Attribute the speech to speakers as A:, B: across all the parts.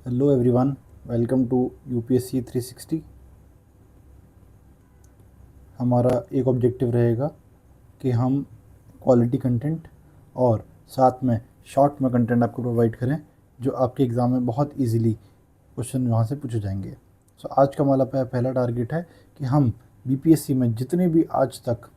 A: Hello everyone, welcome to UPSC 360। हमारा एक objective रहेगा कि हम क्वालिटी कंटेंट और साथ में शॉर्ट में कंटेंट आपको प्रोवाइड करें जो आपके एग्ज़ाम में बहुत इजीली क्वेश्चन वहाँ से पूछे जाएंगे। सो आज का हमारा पहला टारगेट है कि हम बीपीएससी में जितने भी आज तक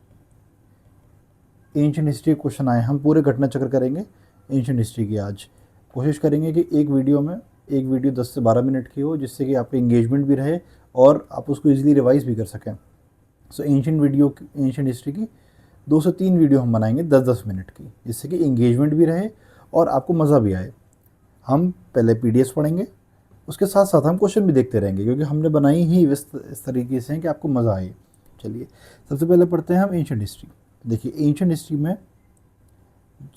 A: एंशियंट हिस्ट्री के क्वेश्चन आए हम पूरे घटना चक्र करेंगे। एंशियंट हिस्ट्री की आज कोशिश करेंगे कि एक वीडियो 10 से 12 मिनट की हो, जिससे कि आपका इंगेजमेंट भी रहे और आप उसको इजीली रिवाइज भी कर सकें। सो एंशियंट हिस्ट्री की 2 से 3 वीडियो हम बनाएंगे 10-10 मिनट की, जिससे कि इंगेजमेंट भी रहे और आपको मज़ा भी आए। हम पहले पीडीएफ पढ़ेंगे, उसके साथ साथ हम क्वेश्चन भी देखते रहेंगे, क्योंकि हमने बनाई ही इस तरीके से कि आपको मज़ा आए। चलिए सबसे पहले पढ़ते हैं हम एंशियंट हिस्ट्री। देखिए एंशियंट हिस्ट्री में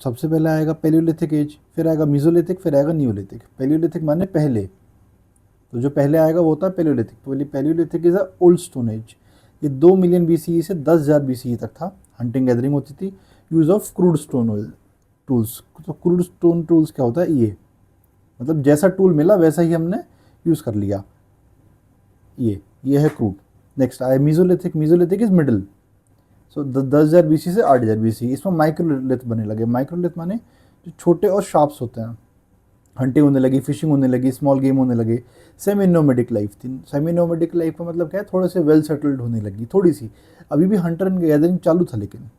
A: सबसे पहले आएगा पेलियोलिथिक एज, फिर आएगा मीजोलिथिक, फिर आएगा नियोलिथिक। पेलियोलिथिक माने पहले, तो जो पहले आएगा वो होता है paleolithic. Paleolithic is a old stone age. ये 2 मिलियन बीसीई से 10,000 बीसीई तक था। हंटिंग गैदरिंग होती थी, use of crude stone tools. तो क्रूड स्टोन टूल्स क्या होता है, ये मतलब जैसा टूल मिला वैसा ही हमने यूज़ कर लिया। ये है क्रूड। नेक्स्ट आया mesolithic. Mesolithic is middle. So 10,000 BC से 8,000 बीसी, इसमें माइक्रोलिथ बनने लगे। माइक्रोलिथ माने जो छोटे और शार्प्स होते हैं। हंटिंग होने लगी, फिशिंग होने लगी, स्मॉल गेम होने लगे। सेमी नोमेडिक लाइफ थी। सेमी नोमेडिक लाइफ का मतलब क्या है, थोड़े से वेल सेटल्ड होने लगी थोड़ी सी। अभी भी हंटर एंड गैदरिंग चालू था, लेकिन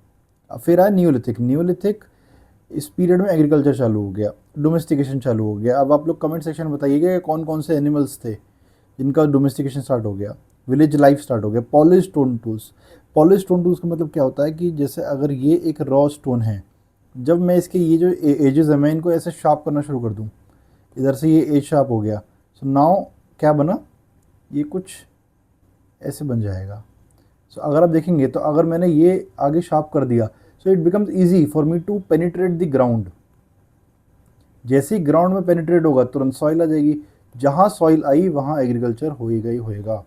A: अब फिर आया न्यूलिथिक। न्यूलिथिक इस पीरियड में एग्रीकल्चर चालू हो गया, डोमेस्टिकेशन चालू हो गया। अब आप लोग कमेंट सेक्शन में बताइएगा कि कौन कौन से एनिमल्स थे जिनका डोमेस्टिकेशन स्टार्ट हो गया, विलेज लाइफ स्टार्ट हो गया। Polish stone tools. Polish stone tools का मतलब क्या होता है कि जैसे अगर ये एक रॉ स्टोन है, जब मैं इसके ये जो एजेस है मैं इनको ऐसे शार्प करना शुरू कर दूँ, इधर से ये एज शार्प हो गया, सो नाउ क्या बना, ये कुछ ऐसे बन जाएगा। सो अगर आप देखेंगे तो अगर मैंने ये आगे शार्प कर दिया, so it becomes easy for me to penetrate the ground. जैसे ही ग्राउंड में पेनिट्रेट होगा तुरंत सॉइल आ जाएगी। जहाँ सॉइल आई वहाँ एग्रीकल्चर होएगा ही होएगा।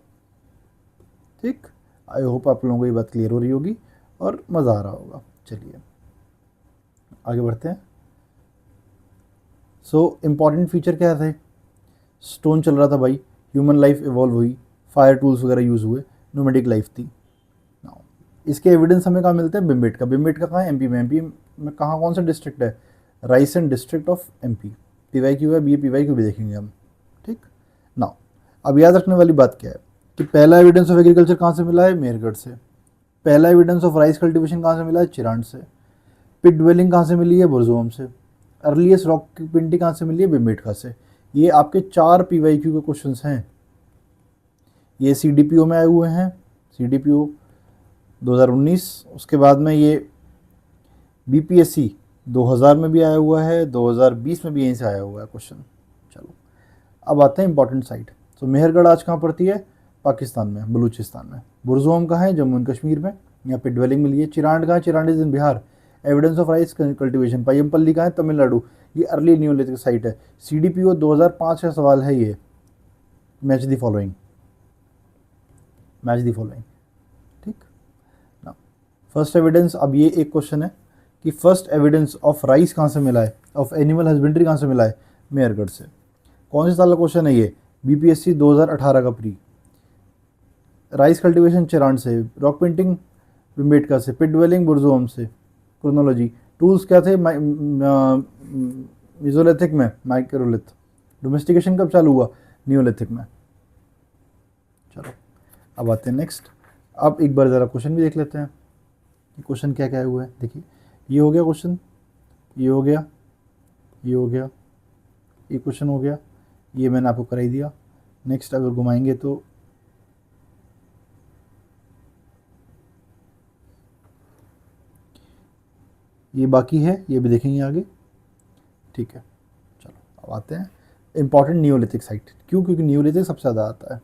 A: ठीक, आई होप आप लोगों को ये बात क्लियर हो रही होगी और मज़ा आ रहा होगा। चलिए आगे बढ़ते हैं। सो इम्पॉर्टेंट फीचर क्या थे, स्टोन चल रहा था भाई, ह्यूमन लाइफ इवॉल्व हुई, फायर टूल्स वगैरह यूज़ हुए, नोमेडिक लाइफ थी। नाउ इसके एविडेंस हमें कहाँ मिलते हैं, बिम्बेटका। बिम्बेटका कहाँ है, एमपी में। एमपी में कहाँ, कौन सा डिस्ट्रिक्ट है, Raisen district of MP. PY Q है, बी पीवाई क्यू भी देखेंगे हम। ठीक, नाउ अब याद रखने वाली बात क्या है कि पहला एविडेंस ऑफ एग्रीकल्चर कहाँ से मिला है, मेरगढ़ से। पहला एविडेंस ऑफ राइस कल्टीवेशन कहाँ से मिला है, चिरांड से। पिट ड्वेलिंग कहाँ से मिली है, बुरजोम से। अर्लीस्ट रॉक की पिंटी कहाँ से मिली है, बिम्बेटका से। ये आपके 4 पीवाईक्यू के क्वेश्चंस हैं। ये सीडीपीओ में आए हुए हैं, सीडीपीओ 2019। उसके बाद में ये बीपीएससी 2000 में भी आया हुआ है, 2020 में भी यहीं से आया हुआ है क्वेश्चन। चलो अब आते हैं इंपॉर्टेंट साइट। तो मेहरगढ़ आज कहाँ पड़ती है, पाकिस्तान में, बलूचिस्तान में। बुरजोम कहाँ है, जम्मू एंड कश्मीर में, यहाँ पे ड्वेलिंग मिली है। चिरांड कहाँ है, Chirand is in Bihar. Evidence of rice cultivation, Payyampalli कहाँ है, तमिलनाडु। ये अर्ली न्यूलिथिक साइट है। सीडीपीओ 2005 का सवाल है ये। Match the following, match the following. ठीक ना, फर्स्ट एविडेंस। अब ये एक क्वेश्चन है कि फर्स्ट एविडेंस ऑफ राइस कहाँ से मिला है, ऑफ एनिमल हस्बेंड्री कहाँ से मिला है, मेहरगढ़ से। कौन से साल का क्वेश्चन है ये, बीपीएससी 2018 का प्री। राइस कल्टीवेशन चिरांड से, रॉक पेंटिंग बिम्बेटका से, पिट ड्वेलिंग बुरजोम से। क्रोनोलॉजी, टूल्स क्या थे, मिजोलिथिक में माइक्रोलिथ। डोमेस्टिकेशन कब चालू हुआ, नियोलिथिक में। चलो अब आते हैं नेक्स्ट। अब एक बार ज़रा क्वेश्चन भी देख लेते हैं कि क्वेश्चन क्या क्या हुआ है। देखिए ये हो गया क्वेश्चन, ये हो गया, ये हो गया, ये क्वेश्चन हो गया, ये मैंने आपको कराई दिया। नेक्स्ट अगर घुमाएंगे तो ये बाकी है, ये भी देखेंगे आगे। ठीक है, चलो अब आते हैं इंपॉर्टेंट नियोलिथिक साइट। क्यों, क्योंकि नियोलिथिक सबसे ज़्यादा आता है।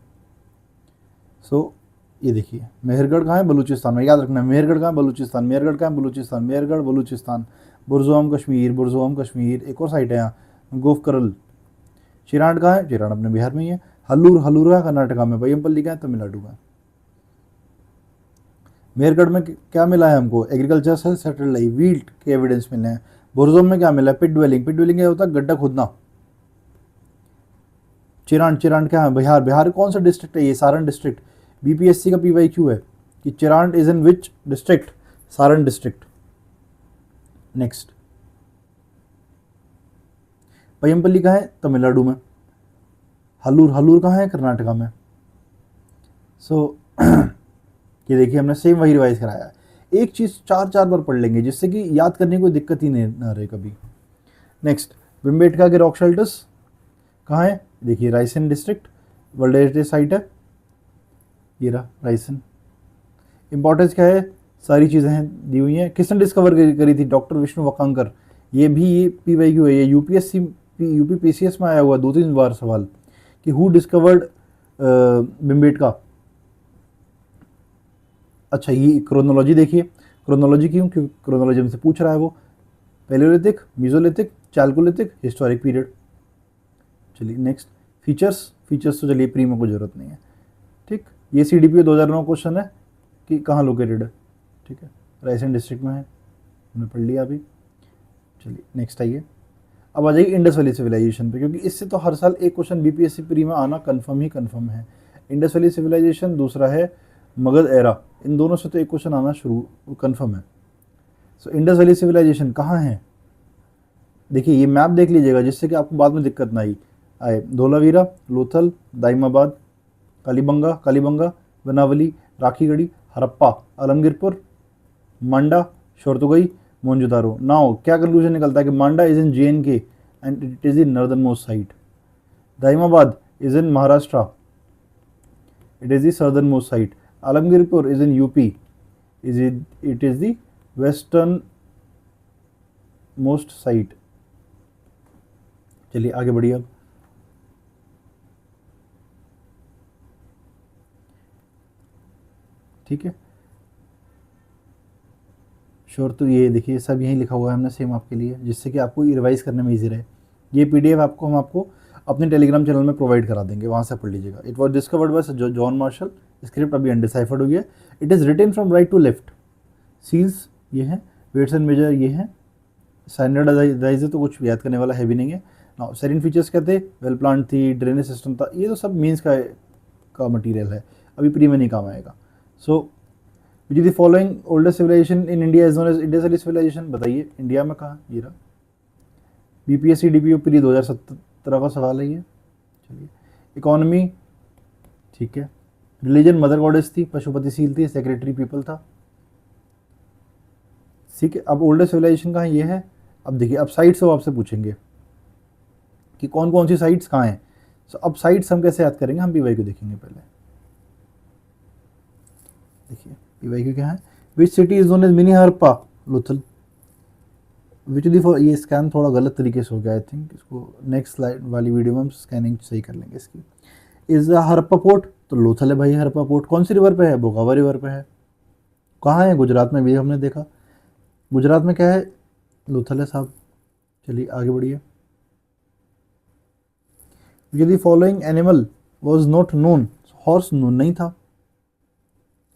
A: सो ये देखिए मेहरगढ़ कहाँ है, बलूचिस्तान में। याद रखना मेहरगढ़ कहाँ है, बलूचिस्तान। मेहरगढ़ कहाँ है, बलूचिस्तान। मेहरगढ़ बलूचिस्तान। बुरजोम कश्मीर, बुरजोम कश्मीर। एक और साइट है यहाँ, गोफकरल। चिरांड कहाँ है, चिरांड अपने बिहार में ही है। हल्लूर, हल्लूर है कर्नाटका में। पय्यमपल्ली कहाँ है, तमिलनाडु में। मेहरगढ़ में क्या मिला है हमको, एग्रीकल्चर से सेटल्ड लाइफ, व्हीट के एविडेंस मिले हैं। बुरजोम में क्या मिला है, पिट ड्वेलिंग। पिट ड्वेलिंग क्या होता है, गड्ढा खोदना। चिरांड, चिरांड क्या है? बिहार, बिहार कौन सा डिस्ट्रिक्ट है? ये सारण डिस्ट्रिक्ट। बीपीएससी का PYQ है कि Chirand is in which district? Saran district. Next, Payampalli कहाँ है? तमिलनाडु में। हलूर, हलूर कहाँ है? कर्नाटका में। सो ये देखिए हमने सेम वही रिवाइज कराया है। एक चीज़ 4 बार पढ़ लेंगे जिससे कि याद करने की कोई दिक्कत ही नहीं ना रहे कभी। नेक्स्ट, भिमबेटका के रॉक शेल्टर्स कहाँ है? देखिए Raisen district, world heritage site है, ये रहा रायसेन। इंपॉर्टेंस क्या है? सारी चीज़ें हैं दी हुई हैं। किसने डिस्कवर करी थी? डॉक्टर विष्णु वकांकर। ये भी ये PYQ है, ये यूपीएससी UPPCS में आया हुआ 2-3 बार सवाल कि हु डिस्कवर्ड भिमबेटका। अच्छा, ये क्रोनोलॉजी देखिए, क्रोनोलॉजी क्यों? क्योंकि क्रोनोलॉजी हमसे पूछ रहा है वो। Palaeolithic, mesolithic, chalcolithic, historic period. चलिए नेक्स्ट, फीचर्स, फीचर्स तो चलिए प्री में कोई ज़रूरत नहीं है, ठीक। ये CDPO 2009 क्वेश्चन है कि कहाँ लोकेटेड है, ठीक है, रायसेन डिस्ट्रिक्ट में है, हमने पढ़ लिया अभी। चलिए नेक्स्ट आइए, अब आ जाइए इंडस वैली सिविलाइजेशन पे, क्योंकि इससे तो हर साल एक क्वेश्चन BPSC प्री में आना कन्फर्म ही कन्फर्म है। इंडस वैली सिविलाइजेशन, दूसरा है मगध एरा, इन दोनों से तो एक क्वेश्चन आना शुरू कन्फर्म है। सो इंडस वैली सिविलाइजेशन कहाँ है? देखिए ये मैप देख लीजिएगा जिससे कि आपको बाद में दिक्कत ना आए। धोलावीरा, लोथल, दाइमाबाद, कालीबंगा, कालीबंगा, बनावली, राखीगढ़ी, हरप्पा, आलमगीरपुर, मांडा, शोरतुगई, मोहनजोदारो। नाउ क्या कंक्लूजन निकलता है कि Manda is in JNK and it is the northern most site. Daimabad is in Maharashtra, it is the southernmost site. Alamgirpur is in UP, it is the westernmost site. चलिए आगे बढ़िए अब। ठीक है, श्योर, तो ये देखिए सब यहीं लिखा हुआ है हमने सेम आपके लिए, जिससे कि आपको रिवाइज करने में इजी रहे। ये PDF आपको हम आपको अपने टेलीग्राम चैनल में प्रोवाइड करा देंगे, वहाँ से पढ़ लीजिएगा। It was discovered by John Marshall, script अभी अनडिसाइफर्ड हुई है। It is written from right to left. Seals ये हैं, वेट्स एंड मेजर ये हैं, स्टैंडर्डाइज तो कुछ याद करने वाला है भी नहीं है। नाउ सेरिन फीचर्स क्या थे? वेल प्लान थी, ड्रेनेज सिस्टम था, ये तो सब मीन्स का मटीरियल है, अभी प्री में नहीं काम आएगा। So which is the following oldest civilization in India is known as Indus valley civilization? बताइए इंडिया में कहाँ? ये रहा, BPSC DPO प्री 2017 का सवाल है ये। चलिए, इकोनॉमी, ठीक है, रिलीजन मदर गॉडेस थी, पशुपति सील थी, सेक्रेटरी पीपल था, ठीक है। अब ओल्डेस्ट सिविलाइजेशन कहाँ? ये है। अब देखिए, अब साइट्स वो आपसे पूछेंगे कि कौन कौन सी साइट्स कहाँ हैं। सो अब साइट्स हम कैसे याद करेंगे? हम PYQ देखेंगे पहले। देखिए PYQ क्या है? Which city is known as mini Harappa? Lothal. Which दी फॉर, ये स्कैन थोड़ा गलत तरीके से हो गया आई थिंक, इसको नेक्स्ट स्लाइड वाली वीडियो में हम स्कैनिंग सही कर लेंगे इसकी। Is Harappa port? तो लोथल है भाई हरप्पा पोर्ट। कौन सी रिवर पे है? बोगावा रिवर पे है। कहाँ है? गुजरात में भी हमने देखा। गुजरात में क्या है? लोथल है साहब। चलिए आगे बढ़िए। Which the following animal was not known? Horse known नहीं था।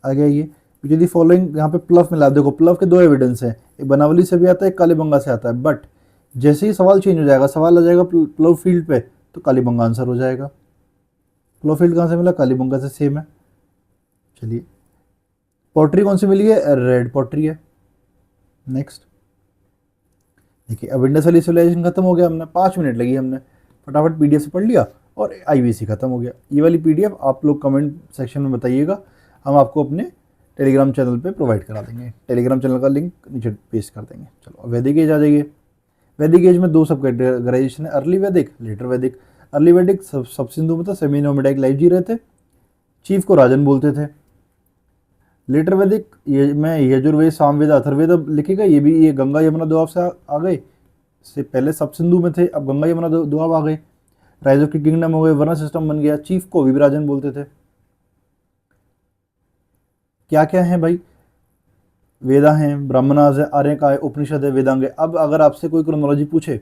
A: आगे आइए, विच द फॉलोइंग, यहाँ पे प्लव मिला, देखो प्लव के 2 एविडेंस हैं, एक बनावली से भी आता है, एक कालीबंगा से आता है, बट जैसे ही सवाल चेंज हो जाएगा, सवाल आ जाएगा प्लव फील्ड पे, तो कालीबंगा आंसर हो जाएगा। प्लव फील्ड कहाँ से मिला? कालीबंगा से, सेम है। चलिए, पॉटरी कौन सी मिली है? रेड पॉटरी है। नेक्स्ट देखिए, अब इंडस वैली सिविलाइजेशन खत्म हो गया, हमने 5 मिनट लगी, हमने फटाफट PDF से पढ़ लिया और IVC खत्म हो गया। ये वाली PDF आप लोग कमेंट सेक्शन में बताइएगा, हम आपको अपने टेलीग्राम चैनल पे प्रोवाइड करा देंगे। टेलीग्राम चैनल का लिंक नीचे पेस्ट कर देंगे। चलो वैदिक एज आ जाइए। वैदिक एज में 2 सब कैटेगराइजेशन है, अर्ली वैदिक, लेटर वैदिक। अर्ली वैदिक सब सिंधु में था, सेमी नोमैडिक लाइफ जी रहे थे, चीफ को राजन बोलते थे। लेटर वैदिक ये में यजुर्वेद, सामवेद, अथर्ववेद अब लिखेगा, ये भी, ये गंगा यमुना दोआब से आ गए। इससे पहले सब सिंधु में थे, अब गंगा यमुना दोआब आ गए, राइज ऑफ की किंगडम हो गए, वर्ण सिस्टम बन गया, चीफ को विराजन बोलते थे। क्या क्या है भाई? वेदा हैं, ब्राह्मणास है, आर्य का है, उपनिषद है, वेदांग है। अब अगर आपसे कोई क्रोनोलॉजी पूछे,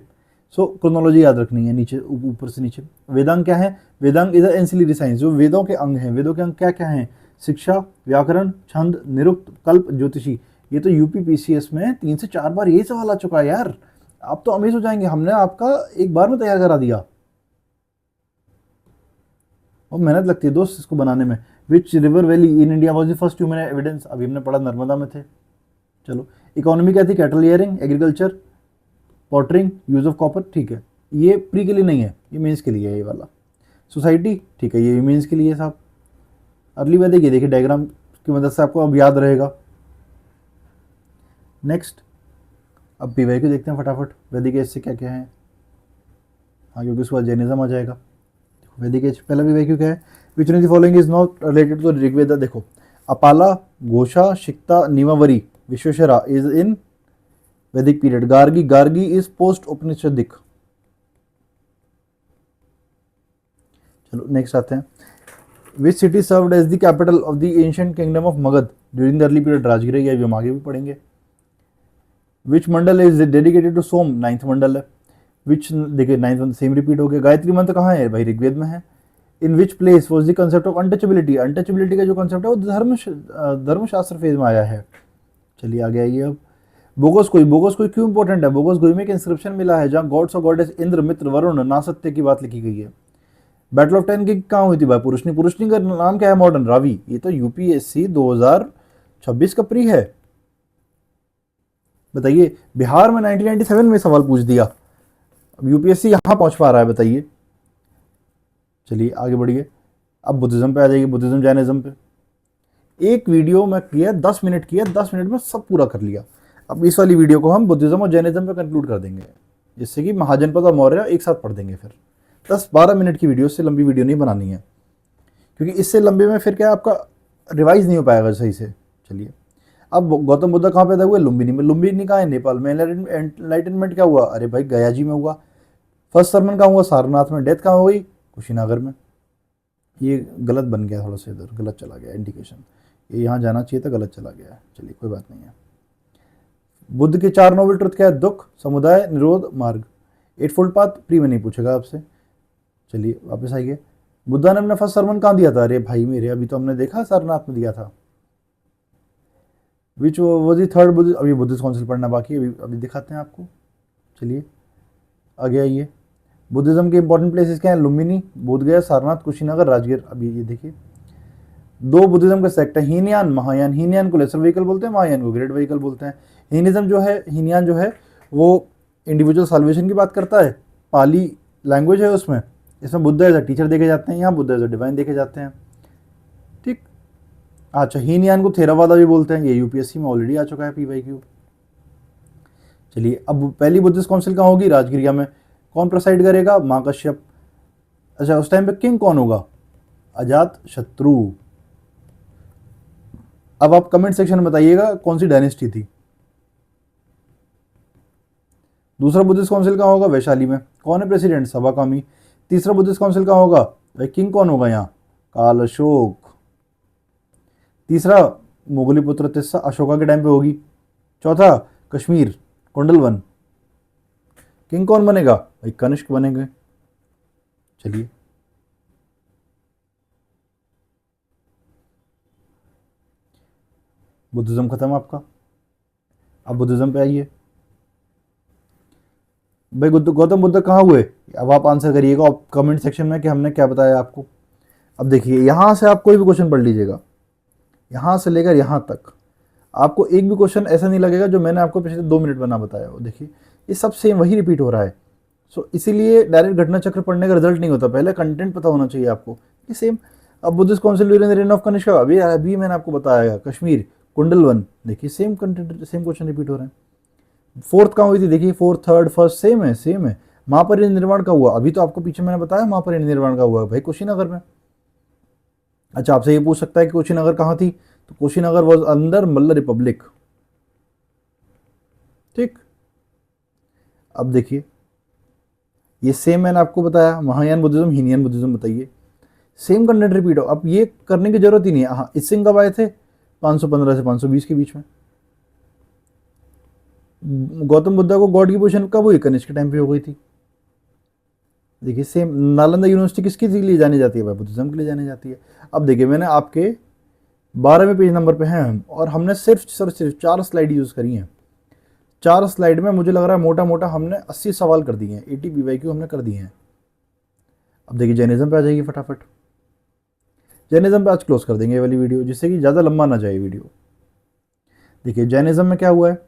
A: सो क्रोनोलॉजी याद रखनी है, नीचे ऊपर से नीचे। वेदांग क्या है? वेदांग इज एंसिलरी साइंस, जो वेदों के अंग हैं। वेदों के अंग क्या क्या हैं? शिक्षा, व्याकरण, छंद, निरुक्त, कल्प, ज्योतिषी। ये तो UPPCS में 3 से 4 बार ये सवाल आ चुका है यार, आप तो अमेज हो जाएंगे, हमने आपका एक बार में तैयार करा दिया। और मेहनत लगती है दोस्त इसको बनाने में। Which river valley in India was the first human evidence, अभी हमने पढ़ा नर्मदा में थे। चलो इकोनॉमी क्या थी, cattle rearing, agriculture, pottering, use of copper, ठीक है। ये प्री के लिए नहीं है, ये मेंस के लिए है ये वाला। सोसाइटी, ठीक है, ये मेंस के लिए है साहब। अर्ली वैदिक, ये देखिए डायग्राम की मदद से आपको अब याद रहेगा। नेक्स्ट, अब पीवाई को देखते हैं फटाफट, वैदिक एज से क्या क्या है। हाँ, क्योंकि उसके बाद जैनिज्म आ जाएगा। वैदिक एज पहला पीवाई क्या है, which one of the following is not related to Rigveda. देखो Apala, Ghosha, Shikta, Nimavari, Vishweshwara is in Vedic period. Gargi, Gargi is post Upanishadic. चलो नेक्स्ट आते हैं, which city served as the capital of the ancient kingdom of Magadh during the early period. Rajgir, ये अभी हम आगे भी पढ़ेंगे। Which mandal is dedicated to Soma, 9th mandal है। विच, देखिए 9th मंडल सेम रिपीट हो गया। गायत्री मंत्र कहाँ है भाई, ऋग्वेद में है। In which place was the concept of untouchability, untouchability का जो कंसेप्ट है वो धर्मशास्त्र फेज में आया है। चलिए आगे आइए अब। बोगोसकोई, बोगोसकोई क्यों इंपॉर्टेंट है, बोगोसकोई में एक इंस्क्रिप्शन मिला है जहाँ गॉड्स और गॉडेस इंद्र, मित्र, वरुण, नासत्य की बात लिखी गई है। बैटल ऑफ टैन की कहाँ हुई थी भाई, पुरुषनी, पुरुषनी का नाम क्या है मॉडर्न, रावी। ये तो यूपीएससी 2026 का प्री है। बताइए बिहार में 1997 में सवाल पूछ दिया, अब यूपीएससी यहां पहुंच पा रहा है, बताइए। चलिए आगे बढ़िए, अब बुद्धिज्म पे आ जाइए, बुद्धिज्म जैनिज्म पे। एक वीडियो में किया 10 मिनट किया, 10 मिनट में सब पूरा कर लिया। अब इस वाली वीडियो को हम बुद्धिज्म और जैनिज्म पे कंक्लूड कर देंगे, जिससे कि महाजनपद और मौर्य एक साथ पढ़ देंगे। फिर 10-12 मिनट की वीडियो, से लंबी वीडियो नहीं बनानी है, क्योंकि इससे लंबे में फिर क्या आपका रिवाइज नहीं हो पाएगा सही से। चलिए, अब गौतम बुद्ध कहाँ पैदा हुए, लुम्बिनी में। लुम्बिनी कहाँ है, नेपाल में। एनलाइटनमेंट क्या हुआ, अरे भाई गया जी में हुआ। फर्स्ट सरमन कहाँ हुआ, सारनाथ में। डेथ कहाँ हुई, कुशीनगर में। ये गलत बन गया, थोड़ा सा इधर गलत चला गया इंडिकेशन, ये यहाँ जाना चाहिए था, गलत चला गया। चलिए कोई बात नहीं है। बुद्ध के 4 नोबल ट्रुथ क्या है, दुख, समुदाय, निरोध, मार्ग। 8 फोल्ड पाथ प्री में नहीं पूछेगा आपसे। चलिए वापस आइए, बुद्धा ने अपना फर्स्ट सरमन कहाँ दिया था, अरे भाई मेरे अभी तो हमने देखा सारनाथ में दिया था। विच वो दी थर्ड बुद्ध, अभी बुद्धिस्ट काउंसिल पढ़ना बाकी है, अभी दिखाते हैं आपको। चलिए आगे आइए, बुद्धिज्म के इंपॉर्टेंट प्लेसेस क्या हैं, लुम्बिनी, बोधगया, सारनाथ, कुशीनगर, राजगीर। अभी ये देखिए 2 बुद्धिज्म के सेक्ट है, हीनयान, महायान। हीनयान को लेसर व्हीकल बोलते हैं, महायान को ग्रेट व्हीकल बोलते हैं। हीनिज्म जो है, हीनयान जो है वो इंडिविजुअल साल्वेशन की बात करता है, पाली लैंग्वेज है उसमें। इसमें बुद्ध एज अ टीचर देखे जाते हैं, यहाँ बुद्ध एज अ डिवाइन देखे जाते हैं। ठीक, अच्छा हीनयान को थेरावादा भी बोलते हैं, ये यूपीएससी में ऑलरेडी आ चुका है पीवाईक्यू। चलिए, अब पहली बुद्धिस्ट काउंसिल कहाँ होगी, राजगिरिया में। कौन प्रोसाइड करेगा, माँ कश्यप। अच्छा, उस टाइम पे किंग कौन होगा, अजात शत्रु। अब आप कमेंट सेक्शन में बताइएगा कौन सी डायनेस्टी थी। दूसरा बुद्धिस्ट काउंसिल कहाँ होगा, वैशाली में। कौन है प्रेसिडेंट, सभाकामी। तीसरा बुद्धिस्ट काउंसिल कहाँ होगा भाई, किंग कौन होगा यहाँ, काल अशोक। तीसरा मुगली पुत्र तिस्सा, अशोका के टाइम पे होगी। चौथा कश्मीर, कुंडलवन। किंग कौन बनेगा भाई, कनिष्क बनेंगे। चलिए बुद्धिज्म खत्म आपका, अब बुद्धिज्म पे आइए। भाई गौतम बुद्ध कहाँ हुए, अब आप आंसर करिएगा कमेंट सेक्शन में कि हमने क्या बताया आपको। अब देखिए यहाँ से आप कोई भी क्वेश्चन पढ़ लीजिएगा, यहाँ से लेकर यहाँ तक आपको एक भी क्वेश्चन ऐसा नहीं लगेगा जो मैंने आपको पिछले 2 मिनट बना बताया हो। देखिए ये सब सेम वही रिपीट हो रहा है। सो इसीलिए डायरेक्ट घटना चक्र पढ़ने का रिजल्ट नहीं होता, पहले कंटेंट पता होना चाहिए आपको। ये सेम, अब Buddhist council during the reign of Kanishka, अभी अभी मैंने आपको बताया, कश्मीर, कुंडलवन। देखिए same content, same question repeat हो रहे हैं। फोर्थ कहाँ हुई थी, देखिए फोर्थ, थर्ड, फर्स्ट सेम है, सेम है। महापरिनिर्वाण का हुआ, अभी तो आपको पीछे मैंने बताया महापरिनिर्वाण का हुआ भाई, कुशीनगर में। अच्छा, आपसे ये पूछ सकता है कि कुशीनगर कहाँ थी, तो Kushinagar was under Malla Republic. ठीक, अब देखिए ये सेम मैंने आपको बताया, महायान बुद्धिज्म, हीनियन बुद्धिज्म। बताइए सेम कंटेंट रिपीट हो, अब ये करने की जरूरत ही नहीं है। हाँ, इसिंग कब आए थे, 515 से 520 के बीच में। गौतम बुद्धा को गॉड की पोजीशन कब हुई, कनिष्क के टाइम पे हो गई थी। देखिए सेम, नालंदा यूनिवर्सिटी किसके लिए जानी जाती है भाई, बुद्धिज्म के लिए जानी जाती है। अब देखिए मैंने आपके 12वें पेज नंबर पे हैं हम, और हमने सिर्फ 4 स्लाइड यूज़ करी हैं। 4 स्लाइड में मुझे लग रहा है मोटा मोटा हमने 80 सवाल कर दिए हैं, 80 पीवाईक्यू हमने कर दिए हैं। अब देखिए जैनिज्म पे आ जाइए फटाफट। जैनिज्म पे आज क्लोज कर देंगे ये वाली वीडियो, जिससे कि ज़्यादा लंबा ना जाए वीडियो। देखिए जैनिज्म में क्या हुआ है,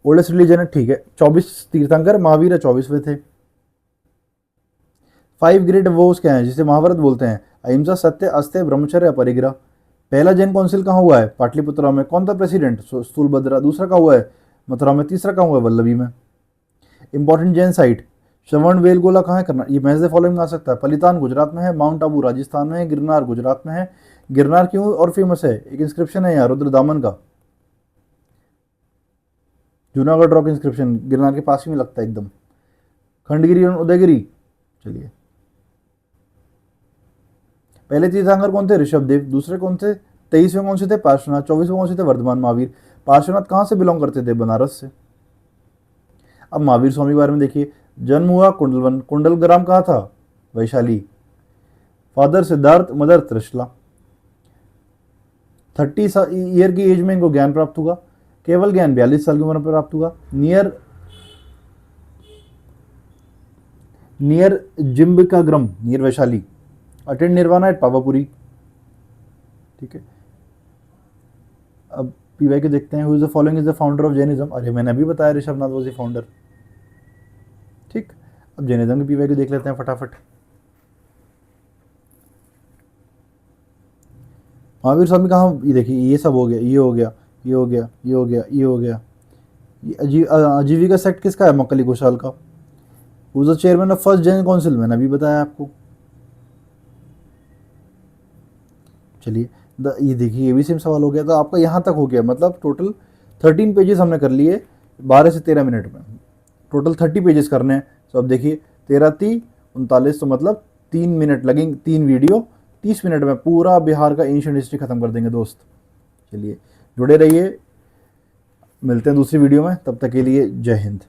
A: ओल्डेस्ट रिलीजन है, ठीक है, 24 तीर्थंकर, महावीर 24वें थे। 5 ग्रेट वोस क्या है, जिसे महाभारत बोलते हैं, अहिंसा, सत्य, अस्त्य, ब्रह्मचर्य, अपरिग्रह। पहला जैन काउंसिल कहाँ हुआ है, पाटलिपुत्रा में। कौन था प्रेसिडेंट, स्थूलभद्रा। दूसरा कहाँ हुआ है, मथुरा में। तीसरा कहाँ हुआ है, वल्लभी में। इंपॉर्टेंट जैन साइट, श्रवण बेलगोला कहाँ है, करना, ये मैच द फॉलोइंग आ सकता है। पलितान गुजरात में है, माउंट आबू राजस्थान में है, गिरनार गुजरात में है। गिरनार क्यों और फेमस है, एक इंस्क्रिप्शन है यहाँ रुद्रदामन का, जूनागढ़ रॉक इंस्क्रिप्शन, गिरनार के पास ही में लगता है एकदम। खंडगिरी और उदयगिरी, चलिए पहले तीर्थंकर कौन थे, ऋषभदेव। दूसरे कौन थे, 23वें कौन से थे, पार्श्वनाथ। 24वें कौन से थे, वर्धमान महावीर। पार्श्वनाथ कहाँ से बिलोंग करते थे, बनारस से। अब महावीर स्वामी के बारे में देखिए, जन्म हुआ कुंडलवन, कुंडल ग्राम कहाँ था, Vaishali. Father Siddharth, mother Trishala. 30 year की एज में इनको ज्ञान प्राप्त हुआ। केवल ज्ञान 42 साल की उम्र पर प्राप्त हुआ। Near Jimbikagram, near Vaishali. Attained nirvana at Pavapuri, ठीक है। अब पीवाई के देखते हैं, who is the following is the founder of Jainism. अरे मैंने अभी बताया, ऋषभनाथ वाज द फाउंडर, ठीक। अब जैनिज्म के पीवाई को देख लेते हैं फटाफट। महावीर स्वामी कहाँ, ये देखिए ये सब हो गया, ये हो गया, ये हो गया, ये हो गया, ये हो गया। ये आजीविका सेक्ट किसका है, मक्कली घोषाल का। Who is the chairman of first Jan council, मैंने अभी बताया आपको। चलिए ये देखिए, ये भी सेम सवाल हो गया। तो आपका यहाँ तक हो गया, मतलब टोटल 13 पेजेस हमने कर लिए 12 से 13 मिनट में। टोटल 30 पेजेस करने हैं। तो अब देखिए 13 3 39, तो मतलब 3 मिनट लगेंगे, 3 वीडियो 30 मिनट में पूरा बिहार का एंशिएंट हिस्ट्री खत्म कर देंगे दोस्त। चलिए जुड़े रहिए, मिलते हैं दूसरी वीडियो में, तब तक के लिए जय हिंद।